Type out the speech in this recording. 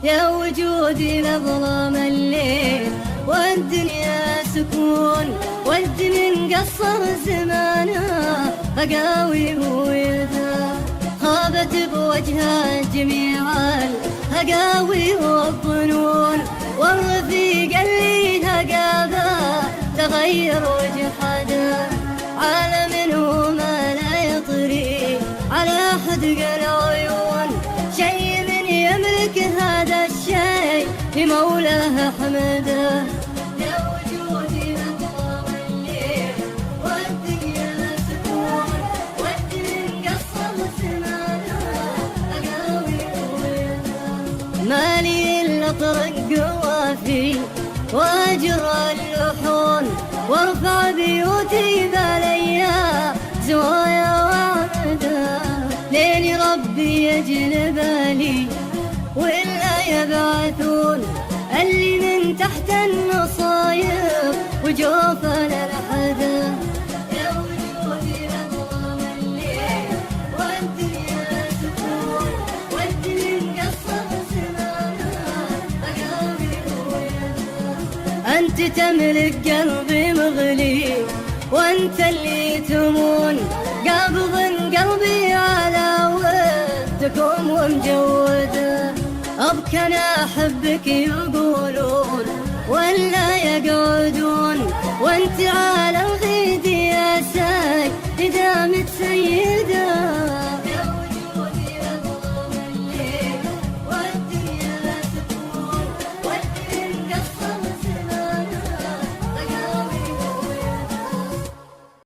يا وجودي لظلام الليل والدنيا سكون، ود من قصر زمانه أقاوي ويلده، خابت بوجهه جميع الهقاوي والظنون، والرفيق اللي هقابه تغير وجحده، عالم وما لا يطري على حدق العيون، شيء من يملك هذا الشيء لمولاه حمده. يا وجودي لظلام الليل والدنيا سكون، ود من قصر زمانه أقاوي ويلده، ما لي إلا طرق قوافي واجر اللحون، وارفع بيوتي باليا زوايا وعمده، لين ربي يجلب لي ولا يبعثون اللي من تحت النصايب وجوف للحده. يا وجودي لظلام الليل والدنيا سكون، ود من قصر زمانه أقاوي ويلده، أنت تملك قلبي مغلي وأنت اللي تمون، قابض قلبي على ودكم ومجوده، أبكى أنا أحبك يقولون ولا يقعدون، وأنت على الغيد يا ساي إذا مت